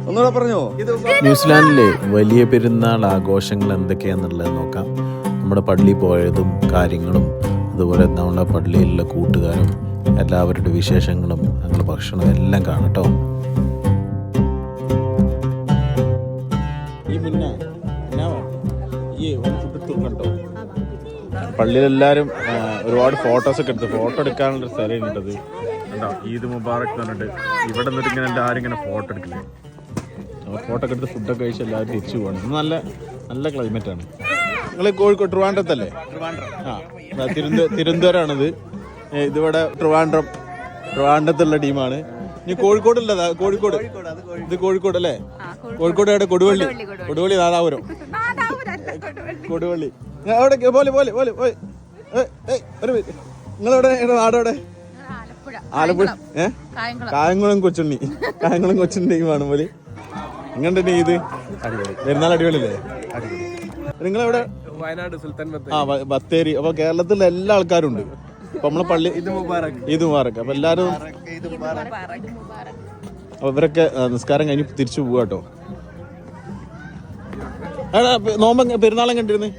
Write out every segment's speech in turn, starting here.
ഒന്നുകൂടെ പറഞ്ഞോ. ന്യൂസിലാൻഡിലെ വലിയ പെരുന്നാൾ ആഘോഷങ്ങൾ എന്തൊക്കെയാണെന്നുള്ളത് നോക്കാം. നമ്മുടെ പള്ളിയിൽ പോയതും കാര്യങ്ങളും, അതുപോലെ നമ്മുടെ പള്ളിയിലുള്ള കൂട്ടുകാരും എല്ലാവരുടെ വിശേഷങ്ങളും ഞങ്ങളുടെ ഭക്ഷണവും എല്ലാം കാണട്ടോ. പള്ളിയിലെല്ലാവരും ഒരുപാട് ഫോട്ടോസൊക്കെ എടുത്ത് ഫോട്ടോ എടുക്കാനുള്ളൊരു സ്ഥലം ഉണ്ടത് കണ്ടോ. ഈദ് മുബാറക് എന്ന് പറഞ്ഞിട്ട് ഇവിടെ നിന്നിട്ട് ഇങ്ങനെ എല്ലാവരും ഇങ്ങനെ ഫോട്ടോ എടുക്കില്ലേ. ഫോട്ടോ ഒക്കെ എടുത്ത് ഫുഡൊക്കെ കഴിച്ച് എല്ലാവരും തിരിച്ചു പോകണം. നല്ല നല്ല ക്ലൈമറ്റാണ്. നിങ്ങൾ കോഴിക്കോട് ട്രിവാൻഡ്രത്തല്ലേ? ആ, തിരുവനന്തപുരമാണിത്. ഇതിവിടെ ട്രിവാൻഡ്രത്തുള്ള ടീമാണ്. ഇനി കോഴിക്കോടുള്ളതാ. കോഴിക്കോട് ഇത് കോഴിക്കോട് അല്ലേ? കോഴിക്കോട് എവിടെ? കൊടുവള്ളി നാദാപുരം. കൊടുവള്ളി അവിടെ പോലെ പോലെ പോലെ പോയി. ഒരു മിനിറ്റ്, നിങ്ങളെവിടെ? നാടെവിടെ? ആലപ്പുഴ. കായംകുളം കൊച്ചുണ്ണി. കായംകുളം കൊച്ചുണ്ണി ടീമാണ് പോലെ. എങ്ങനെ ഇത് പെരുന്നാൾ അടിപൊളിയല്ലേ? അടിപൊളി. നിങ്ങളെവിടെ? വയനാട് സുൽത്താൻ ബത്തേരി. അപ്പൊ കേരളത്തിലെ എല്ലാ ആൾക്കാരും ഉണ്ട്. അപ്പൊ നമ്മളെ പള്ളി ഈദ് മുബാറക്. അപ്പൊ എല്ലാരും അപ്പൊ ഇവരൊക്കെ നിസ്കാരം കഴിഞ്ഞ് തിരിച്ചു പോവാ കേട്ടോ. നോമ്പ് പെരുന്നാളം കണ്ടിരുന്നു?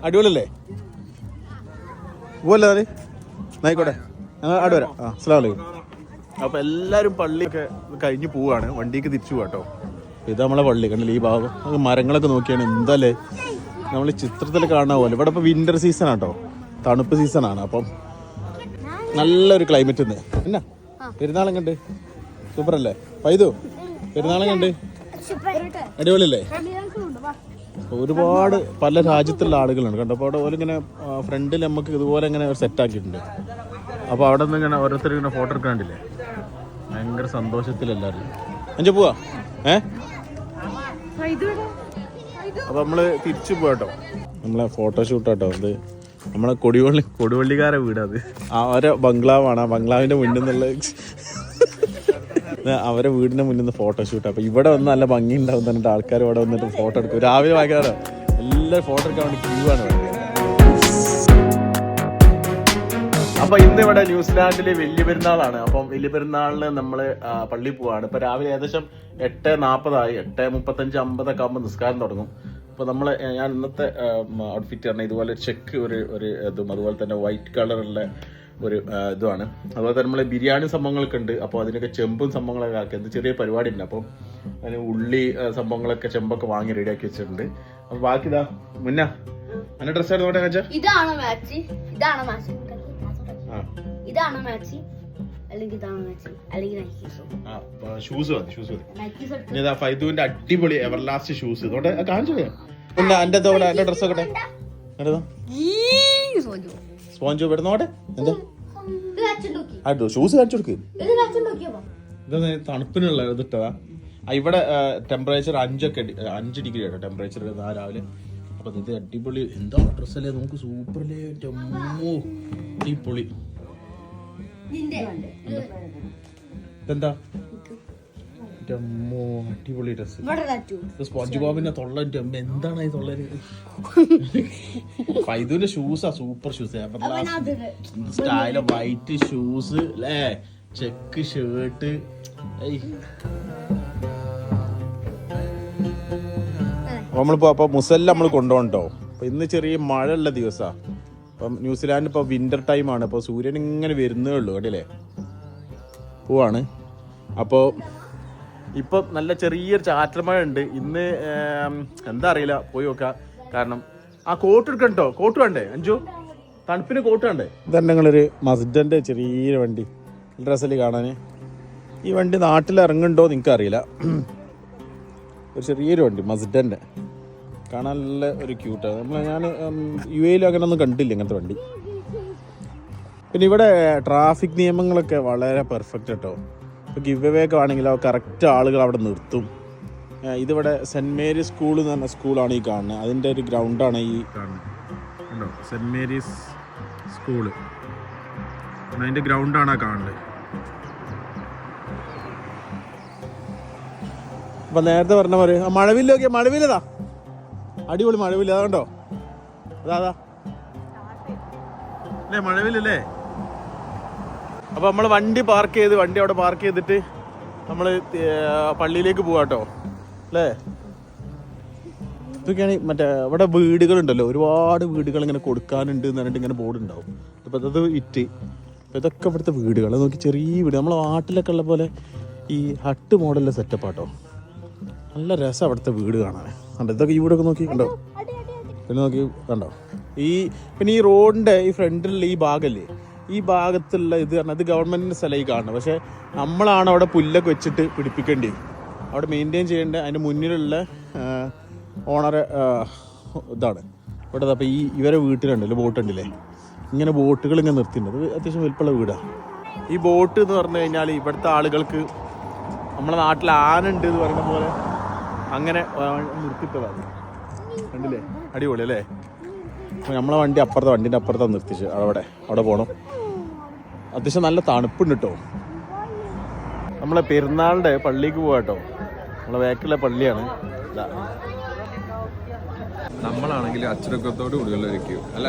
അടിപൊളിയല്ലേ? പോലെ ആയിക്കോട്ടെ, അവിടെ വരാം. അസ്സലാമു അലൈക്കും. അപ്പൊ എല്ലാരും പള്ളിയൊക്കെ കഴിഞ്ഞ് പോവാണ്, വണ്ടിക്ക് തിരിച്ചു പോവാട്ടോ. ഇത് നമ്മളെ പള്ളി കണ്ടില്ലേ? ഈ ഭാഗം മരങ്ങളൊക്കെ നോക്കിയാണ് എന്താല്ലേ നമ്മൾ ചിത്രത്തിൽ കാണാൻ പോലെ. ഇവിടെ ഇപ്പൊ വിന്റർ സീസൺ ആട്ടോ, തണുപ്പ് സീസണാണ്. അപ്പം നല്ലൊരു ക്ലൈമറ്റ് ഉണ്ട്. എന്നാ പെരുന്നാളം കണ്ട് സൂപ്പർ അല്ലേ? പൈതു പെരുന്നാളം കണ്ട് അടിപൊളിയല്ലേ? ഒരുപാട് പല രാജ്യത്തുള്ള ആളുകളുണ്ട് കണ്ടോ. അപ്പോൾ അവിടെ പോലെ ഇങ്ങനെ ഫ്രണ്ടിൽ നമുക്ക് ഇതുപോലെ ഇങ്ങനെ സെറ്റ് ആക്കിയിട്ടുണ്ട്. അപ്പോൾ അവിടെ നിന്ന് ഇങ്ങനെ ഓരോരുത്തരും ഇങ്ങനെ ഫോട്ടോ എടുക്കാണ്ടില്ലേ? ഭയങ്കര സന്തോഷത്തിലെല്ലാവരും. അഞ്ചു പോവാ. അപ്പോൾ നമ്മള് തിരിച്ചു പോവാട്ടോ. നമ്മളെ ഫോട്ടോഷൂട്ടാട്ടോ. അത് നമ്മളെ കൊടുവള്ളിക്കാരെ വീടത്. അവരെ ബംഗ്ലാവാണ്. ആ ബംഗ്ലാവിന്റെ മുന്നിൽ നിന്നുള്ള അവരെ വീടിന്റെ മുന്നിൽ നിന്ന് ഫോട്ടോഷൂട്ട്. അപ്പൊ ഇവിടെ വന്ന് നല്ല ഭംഗി ഉണ്ടാവും എന്നിട്ട് ആൾക്കാർ ഇവിടെ വന്നിട്ട് ഫോട്ടോ എടുക്കും. രാവിലെ ഭയങ്കര എല്ലാവരും ഫോട്ടോ എടുക്കാൻ വേണ്ടി ക്യൂ ആണ്. അപ്പൊ ഇന്ന് ഇവിടെ ന്യൂസിലാൻഡില് വലിയ പെരുന്നാളാണ്. അപ്പം വലിയ പെരുന്നാളിന് നമ്മള് പള്ളിയിൽ പോവാണ്. ഇപ്പൊ രാവിലെ ഏകദേശം 8:40 8:35 50 ആകുമ്പോൾ നിസ്കാരം തുടങ്ങും. അപ്പൊ നമ്മള് ഞാൻ ഇന്നത്തെ ഔട്ട്ഫിറ്റ് പറഞ്ഞാൽ ഇതുപോലെ ചെക്ക് ഒരു ഇതും അതുപോലെ തന്നെ വൈറ്റ് കളറുള്ള ഒരു ഇതുമാണ്. അതുപോലെ തന്നെ നമ്മളെ ബിരിയാണി സംഭവങ്ങളൊക്കെ ഉണ്ട്. അപ്പോൾ അതിനൊക്കെ ചെമ്പും സംഭവങ്ങളൊക്കെ ആക്കി എന്ത് ചെറിയ പരിപാടി ഉണ്ട്. അപ്പം അതിന് ഉള്ളി സംഭവങ്ങളൊക്കെ ചെമ്പൊക്കെ വാങ്ങി റെഡിയാക്കി വെച്ചിട്ടുണ്ട്. അപ്പൊ ബാക്കി ഇതാ മുന്ന എന്റെ ഡ്രസ് ആയിട്ട് നോട്ടെ വെച്ചാൽ ഇതാണ് മാച്ച്, ഇതാണ് മാച്ച്, ഇതാണ് മാച്ച്, അല്ലെങ്കിൽ ഇതാണ് മാച്ച്, അല്ലെങ്കിൽ ഷൂസ് മതി. ഇതാ ഫൈദുവിന്റെ അടിപൊളി എവർലാസ്റ്റ് ഷൂസ് ഇതോടെ കാണിച്ചു. പിന്നെ എന്റെ എന്റെ ഡ്രസ് ഒക്കെ സ്പോഞ്ച് വിടുന്നോട്ടെ. എന്താ ഷൂസ് കാണിച്ചു കൊടുക്ക്. ഇതാ തണുപ്പിനുള്ള ഇതിട്ടതാ. ഇവിടെ ടെമ്പറേച്ചർ 5 ഡിഗ്രി ആട്ടോ ടെമ്പറേച്ചർ രാവിലെ. അപ്പൊ ഇത് അടിപൊളി എന്താ ഡ്രസ്സല്ലേ, നമുക്ക് സൂപ്പറല്ലേ. അടിപൊളി. ഇതെന്താ അടിപൊളി ഡ്രസ്. സ്പോഞ്ച് ബോബിന്റെ തൊള്ള എന്താണ് ഈ തൊള്ളര്? ഫൈദുവിന്റെ ഷൂസാ super shoes. Style white shoes അല്ലേ, ചെക്ക് ഷർട്ട്. നമ്മളിപ്പോ അപ്പൊ മുസല്ല നമ്മൾ കൊണ്ടുപോകണ്ടോ. അപ്പൊ ഇന്ന് ചെറിയ മഴ ഉള്ള ദിവസാ. അപ്പം ന്യൂസിലാൻഡ് ഇപ്പൊ വിന്റർ ടൈമാണ്. അപ്പൊ സൂര്യൻ ഇങ്ങനെ വരുന്നേ ഉള്ളൂ കേട്ടില്ലേ. പോവാണ്. അപ്പോ ഇപ്പൊ നല്ല ചെറിയൊരു ചാറ്റൽമഴ ഉണ്ട് ഇന്ന്. എന്താ അറിയില്ല, പോയി നോക്കാം. കാരണം ആ കോട്ട് എടുക്കണം കേട്ടോ. കോട്ട് വേണ്ടേ അഞ്ചു? തണുപ്പിന് കോട്ട് വേണ്ടേ? ഇതന്നെ ഞങ്ങളൊരു മസ്ഡന്റെ ചെറിയൊരു വണ്ടി ഡ്രസ്സിൽ കാണാന്. ഈ വണ്ടി നാട്ടിൽ ഇറങ്ങുന്നുണ്ടോ നിങ്ങൾക്ക് അറിയില്ല. ഒരു ചെറിയൊരു വണ്ടി മസ്ഡന്റെ കാണാൻ നല്ല ഒരു ക്യൂട്ടാണ്. ഞാൻ UAE അങ്ങനെ ഒന്നും കണ്ടില്ല ഇങ്ങനത്തെ വണ്ടി. പിന്നെ ഇവിടെ ട്രാഫിക് നിയമങ്ങളൊക്കെ വളരെ പെർഫെക്റ്റ് കേട്ടോ. ഇപ്പോൾ ഗിവ് അവേ ഒക്കെ ആണെങ്കിൽ കറക്റ്റ് ആളുകൾ അവിടെ നിർത്തും. ഇതിവിടെ സെൻറ്റ് മേരീസ് സ്കൂൾ എന്ന് പറഞ്ഞ സ്കൂളാണ് ഈ കാണുന്നത്. അതിൻ്റെ ഒരു ഗ്രൗണ്ടാണ് ഈ കാണുന്നത്. ഉണ്ടോ സെൻറ്റ് മേരീസ് സ്കൂള്, അതിൻ്റെ ഗ്രൗണ്ടാണ് ആ കാണുന്നത്. അപ്പം നേരത്തെ പറഞ്ഞ പോലെ മഴവില്ല നോക്കിയാൽ മഴവില്ലതാ അടിപൊളി മഴവില്ല. അതുകൊണ്ടോ അതാ അല്ലേ മഴവില്ലല്ലേ. അപ്പോൾ നമ്മൾ വണ്ടി അവിടെ പാർക്ക് ചെയ്തിട്ട് നമ്മൾ പള്ളിയിലേക്ക് പോവാട്ടോ അല്ലേ. ഇതൊക്കെയാണ് മറ്റേ ഇവിടെ വീടുകളുണ്ടല്ലോ, ഒരുപാട് വീടുകൾ ഇങ്ങനെ കൊടുക്കാനുണ്ട് എന്ന് പറഞ്ഞിട്ട് ഇങ്ങനെ ബോർഡ് ഉണ്ടാവും. അപ്പോൾ അത് ഇപ്പം ഇതൊക്കെ ഇവിടുത്തെ വീടുകൾ നോക്കി, ചെറിയ വീട് നമ്മളെ നാട്ടിലൊക്കെ ഉള്ള പോലെ ഈ ഹട്ട് മോഡലിലെ സെറ്റപ്പാട്ടോ. നല്ല രസം അവിടുത്തെ വീട് കാണാൻ. കണ്ടോ ഇതൊക്കെ ഈ വീടൊക്കെ നോക്കി കണ്ടോ, പിന്നെ നോക്കി കണ്ടോ പിന്നെ ഈ റോഡിൻ്റെ ഈ ഫ്രണ്ടിലുള്ള ഈ ഭാഗമല്ലേ, ഈ ഭാഗത്തുള്ള ഇത് കാരണം അത് ഗവൺമെൻറ്റിൻ്റെ സ്ഥലമായി കാണണം. പക്ഷേ നമ്മളാണ് അവിടെ പുല്ലൊക്കെ വെച്ചിട്ട് പിടിപ്പിക്കേണ്ടി, അവിടെ മെയിൻറ്റെയിൻ ചെയ്യേണ്ട. അതിൻ്റെ മുന്നിലുള്ള ഓണർ ഇതാണ് ഇവിടെ. അപ്പോൾ ഇവരെ വീട്ടിലുണ്ടല്ലോ ബോട്ടുണ്ടല്ലേ, ഇങ്ങനെ ബോട്ടുകൾ ഇങ്ങനെ നിർത്തിയിട്ടുണ്ട്. അത് അത്യാവശ്യം വലിപ്പമുള്ള വീടാണ്. ഈ ബോട്ട് എന്ന് പറഞ്ഞു കഴിഞ്ഞാൽ ഇവിടുത്തെ ആളുകൾക്ക് നമ്മളെ നാട്ടിൽ ആനുണ്ട് എന്ന് പറയുന്ന പോലെ അങ്ങനെ നിർത്തിയിട്ടതാണ്. കണ്ടില്ലേ, അടിപൊളി അല്ലേ. അപ്പോൾ നമ്മളെ വണ്ടീൻ്റെ അപ്പുറത്താണ് നിർത്തിച്ച് അവിടെ പോകണം. അത്യാവശ്യം നല്ല തണുപ്പുണ്ട് കേട്ടോ. നമ്മളെ പെരുന്നാളിൻ്റെ പള്ളിക്ക് പോകാട്ടോ. നമ്മളെ ബാക്കിലുള്ള പള്ളിയാണ്. നമ്മളാണെങ്കിൽ അച്ചടക്കത്തോട് കൂടുതലായിരിക്കും അല്ല,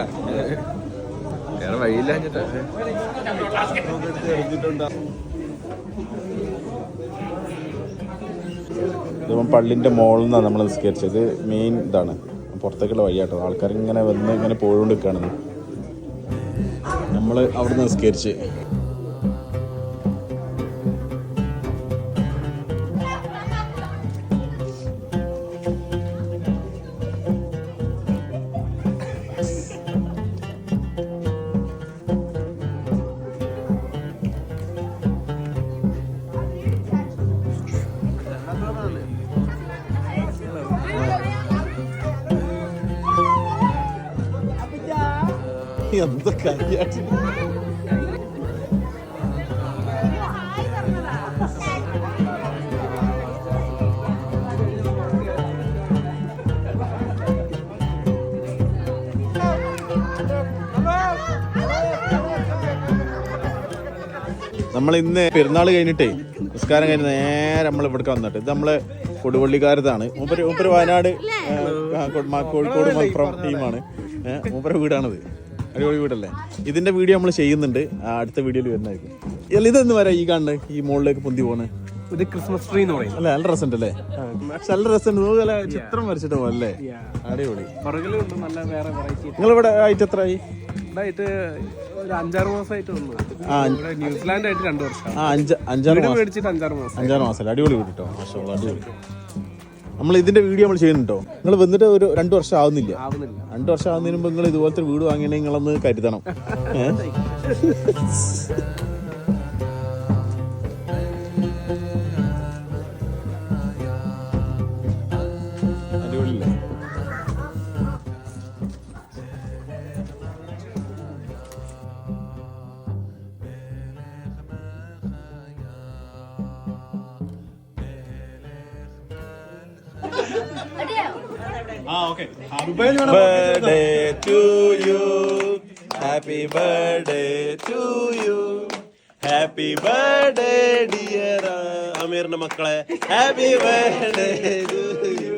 വേറെ വഴിയില്ല. ഇതിപ്പം പള്ളിൻ്റെ മുകളിൽ നിന്നാണ് നമ്മൾ നിസ്കരിച്ചത്. മെയിൻ ഇതാണ്, പുറത്തേക്കുള്ള വഴിയാട്ടോ. ആൾക്കാർ ഇങ്ങനെ വന്ന് ഇങ്ങനെ പോയിക്കൊണ്ട് നിൽക്കുകയാണ്. നമ്മൾ അവിടെ നിന്ന് നിസ്കരിച്ച് എന്താ കാര്യമായിട്ട് നമ്മൾ ഇന്ന് പെരുന്നാൾ കഴിഞ്ഞിട്ടേ നിസ്കാരം കഴിഞ്ഞ് നേരെ നമ്മൾ ഇവിടേക്ക് വന്നിട്ട്, ഇത് നമ്മളെ കൊടുവള്ളിക്കാരത്താണ്. മൂപ്പര് വയനാട് കോഴിക്കോട് മലപ്പുറം ടീമാണ്. മൂപ്പര വീടാണത്. അടിപൊളി വീടല്ലേ. ഇതിന്റെ വീഡിയോ നമ്മൾ ചെയ്യുന്നുണ്ട്, അടുത്ത വീഡിയോയിൽ വരുന്നതായിരിക്കും. ഇതെന്ന് വരാം ഈ കാണുന്നത്, ഈ മുകളിലേക്ക് പൊന്തി പോണ് ഇത് ക്രിസ്മസ് ട്രീ എന്ന് പറയും. അല്ല നല്ല രസമുണ്ട് അല്ലേ, നല്ല രസമുണ്ട്. നോക്കല്ലേ ചിത്രം വരച്ചിട്ട് പോലല്ലേ, അടിപൊളി. നിങ്ങളിവിടെ ആയിട്ട് എത്രയായി? ഒരു 5-6 മാസമായിട്ട് വന്നു. ന്യൂസിലാൻഡ് ആയിട്ട് 2 വർഷം. 5-6 മാസം. അടിപൊളി വീട് കേട്ടോ, മാഷാഅല്ലാഹ് അടിപൊളി. നമ്മൾ ഇതിന്റെ വീഡിയോ നമ്മൾ ചെയ്യുന്നുണ്ടോ. നിങ്ങൾ വന്നിട്ട് ഒരു 2 വർഷം ആവുന്നില്ല. 2 വർഷം ആവുന്നതിന് മുമ്പ് നിങ്ങൾ ഇതുപോലത്തെ വീട് വാങ്ങിയാൽ നിങ്ങളൊന്ന് കരുതണം. അടിപൊളിയല്ലേ. Birthday to you, happy birthday to you, happy birthday dear അമീറിന്റെ മക്കളെ, happy birthday to you.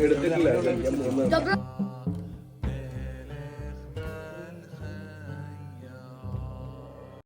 എടുത്തിട്ടില്ല.